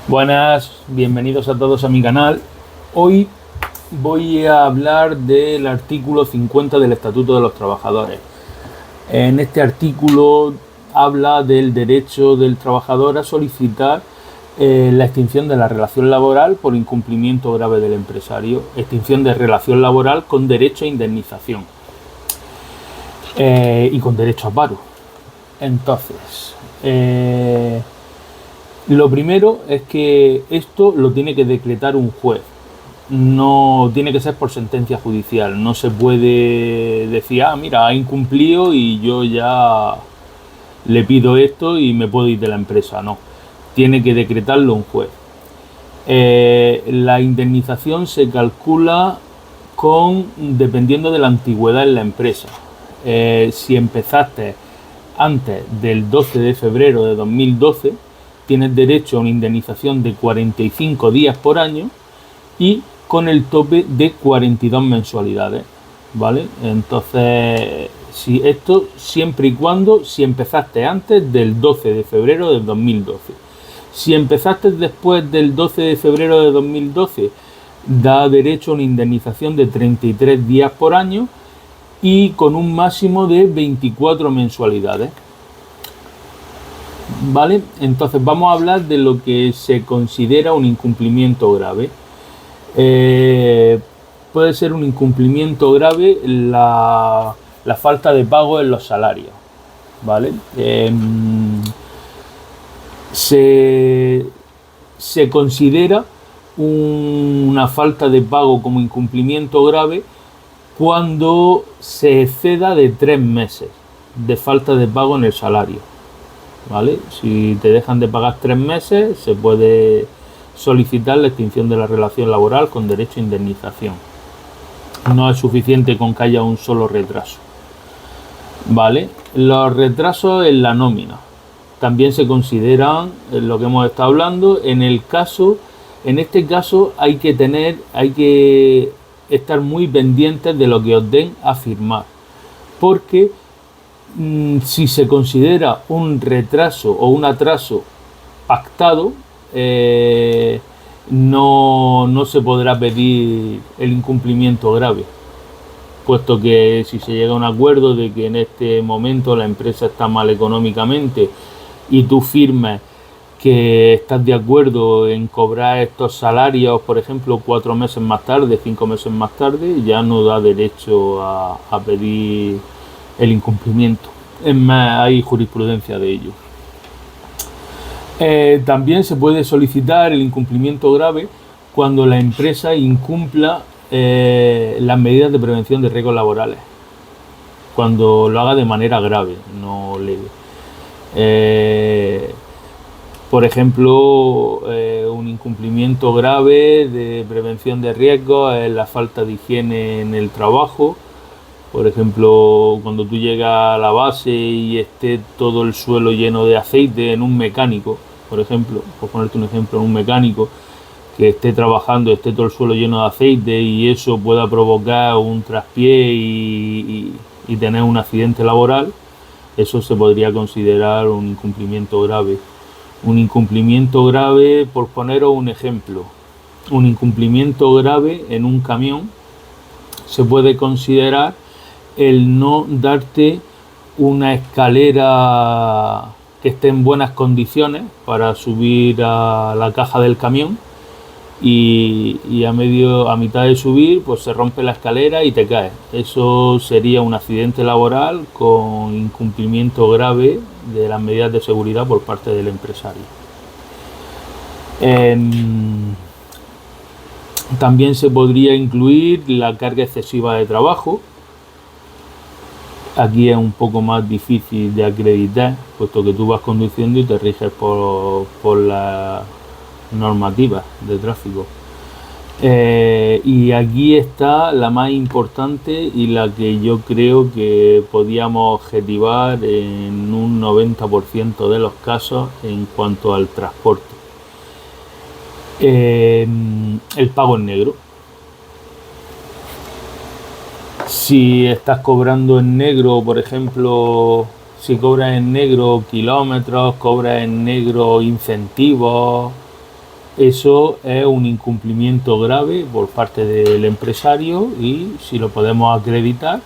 Buenas, bienvenidos a todos a mi canal. Hoy voy a hablar del artículo 50 del Estatuto de los Trabajadores. En este artículo habla del derecho del trabajador a solicitar la extinción de la relación laboral por incumplimiento grave del empresario, extinción de relación laboral con derecho a indemnización y con derecho a paro. Entonces, lo primero es que esto lo tiene que decretar un juez. No tiene que ser por sentencia judicial. No se puede decir, mira, ha incumplido y yo ya le pido esto y me puedo ir de la empresa. No, tiene que decretarlo un juez. La indemnización se calcula dependiendo de la antigüedad en la empresa. Si empezaste antes del 12 de febrero de 2012, tienes derecho a una indemnización de 45 días por año y con el tope de 42 mensualidades, ¿vale? Entonces, siempre y cuando si empezaste antes del 12 de febrero del 2012. Si empezaste después del 12 de febrero de 2012, da derecho a una indemnización de 33 días por año y con un máximo de 24 mensualidades. ¿Vale? Entonces vamos a hablar de lo que se considera un incumplimiento grave. Puede ser un incumplimiento grave la falta de pago en los salarios, ¿vale? Se considera una falta de pago como incumplimiento grave cuando se exceda de 3 meses de falta de pago en el salario, ¿vale? Si te dejan de pagar 3 meses, se puede solicitar la extinción de la relación laboral con derecho a indemnización. No es suficiente con que haya un solo retraso, ¿vale? Los retrasos en la nómina también se consideran lo que hemos estado hablando. En este caso hay que estar muy pendientes de lo que os den a firmar, porque si se considera un retraso o un atraso pactado, no se podrá pedir el incumplimiento grave, puesto que si se llega a un acuerdo de que en este momento la empresa está mal económicamente y tú firmes que estás de acuerdo en cobrar estos salarios, por ejemplo, 4 meses más tarde, 5 meses más tarde, ya no da derecho a pedir el incumplimiento. Es más, hay jurisprudencia de ello. También se puede solicitar el incumplimiento grave cuando la empresa incumpla las medidas de prevención de riesgos laborales, cuando lo haga de manera grave, no leve. Por ejemplo, un incumplimiento grave de prevención de riesgos es la falta de higiene en el trabajo. Por ejemplo, cuando tú llegas a la base y esté todo el suelo lleno de aceite en un mecánico, por ejemplo, por ponerte un ejemplo, en un mecánico que esté trabajando, esté todo el suelo lleno de aceite y eso pueda provocar un traspié y tener un accidente laboral, eso se podría considerar un incumplimiento grave. Un incumplimiento grave, por poneros un ejemplo, un incumplimiento grave en un camión se puede considerar el no darte una escalera que esté en buenas condiciones para subir a la caja del camión y a mitad de subir pues se rompe la escalera y te caes. Eso sería un accidente laboral con incumplimiento grave de las medidas de seguridad por parte del empresario. También se podría incluir la carga excesiva de trabajo. Aquí es un poco más difícil de acreditar, puesto que tú vas conduciendo y te riges por las normativas de tráfico. Y aquí está la más importante y la que yo creo que podíamos objetivar en un 90% de los casos en cuanto al transporte. El pago en negro. Si estás cobrando en negro, por ejemplo, si cobras en negro kilómetros, cobras en negro incentivos, eso es un incumplimiento grave por parte del empresario y si lo podemos acreditar,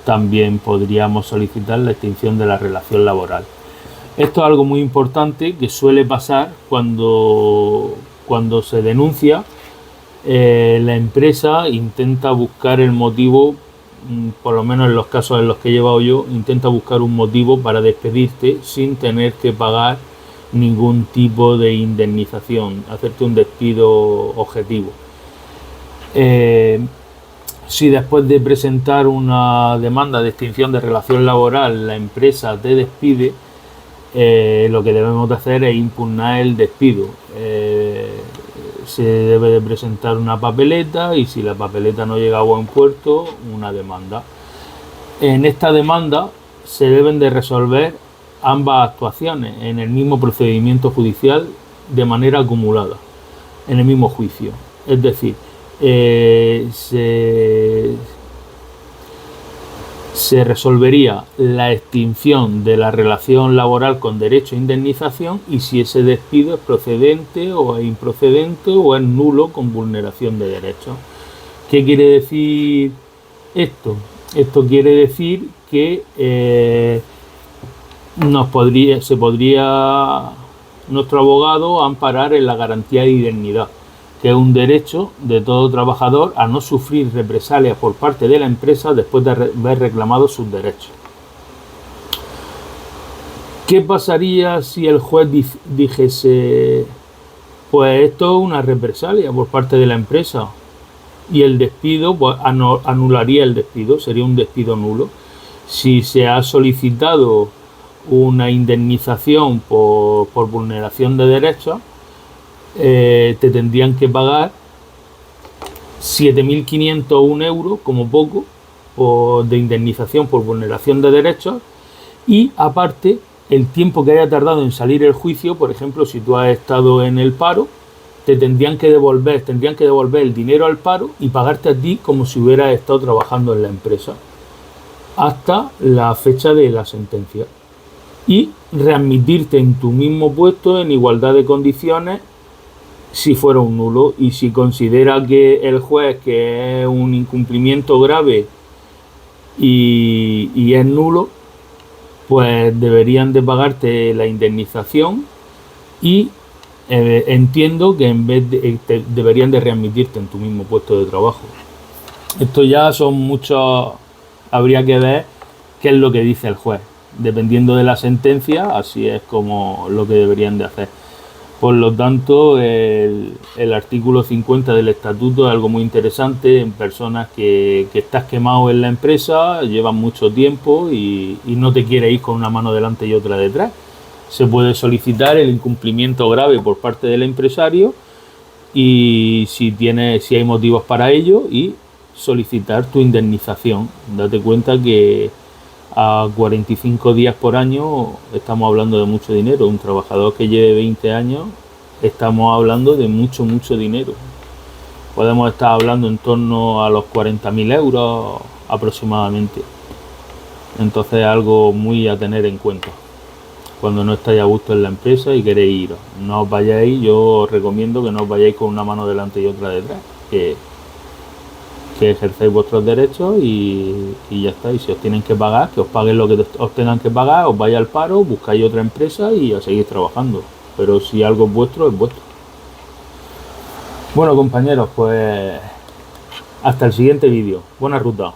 también podríamos solicitar la extinción de la relación laboral. Esto es algo muy importante que suele pasar cuando se denuncia. La empresa intenta buscar el motivo, por lo menos en los casos en los que he llevado yo, intenta buscar un motivo para despedirte sin tener que pagar ningún tipo de indemnización, hacerte un despido objetivo. Si después de presentar una demanda de extinción de relación laboral la empresa te despide, lo que debemos de hacer es impugnar el despido. Se debe de presentar una papeleta y si la papeleta no llega a buen puerto, una demanda. En esta demanda se deben de resolver ambas actuaciones en el mismo procedimiento judicial de manera acumulada, en el mismo juicio. Es decir, se resolvería la extinción de la relación laboral con derecho a indemnización y si ese despido es procedente o es improcedente o es nulo con vulneración de derechos. ¿Qué quiere decir esto? Esto quiere decir que nuestro abogado amparar en la garantía de indemnidad, que es un derecho de todo trabajador a no sufrir represalias por parte de la empresa después de haber reclamado sus derechos. ¿Qué pasaría si el juez dijese, pues esto es una represalia por parte de la empresa y el despido, pues anularía el despido, sería un despido nulo? Si se ha solicitado una indemnización por vulneración de derechos, te tendrían que pagar 7.501 euros como poco de indemnización por vulneración de derechos y aparte el tiempo que haya tardado en salir el juicio. Por ejemplo, si tú has estado en el paro, tendrían que devolver el dinero al paro y pagarte a ti como si hubieras estado trabajando en la empresa hasta la fecha de la sentencia y readmitirte en tu mismo puesto en igualdad de condiciones si fuera un nulo. Y si considera que el juez que es un incumplimiento grave y es nulo, pues deberían de pagarte la indemnización y entiendo que en vez deberían de readmitirte en tu mismo puesto de trabajo. Esto ya son muchos, habría que ver qué es lo que dice el juez. Dependiendo de la sentencia, así es como lo que deberían de hacer. Por lo tanto, el artículo 50 del estatuto es algo muy interesante en personas que estás quemado en la empresa, llevan mucho tiempo y no te quieres ir con una mano delante y otra detrás. Se puede solicitar el incumplimiento grave por parte del empresario y si hay motivos para ello y solicitar tu indemnización. Date cuenta que a 45 días por año estamos hablando de mucho dinero. Un trabajador que lleve 20 años estamos hablando de mucho dinero. Podemos estar hablando en torno a los 40.000 euros aproximadamente. Entonces es algo muy a tener en cuenta cuando no estáis a gusto en la empresa y queréis iros. No os vayáis, yo os recomiendo que no os vayáis con una mano delante y otra detrás, que ejercéis vuestros derechos y ya está. Y si os tienen que pagar, que os paguen lo que os tengan que pagar, os vais al paro, buscáis otra empresa y a seguir trabajando. Pero si algo es vuestro, es vuestro. Bueno, compañeros, pues hasta el siguiente vídeo. Buena ruta.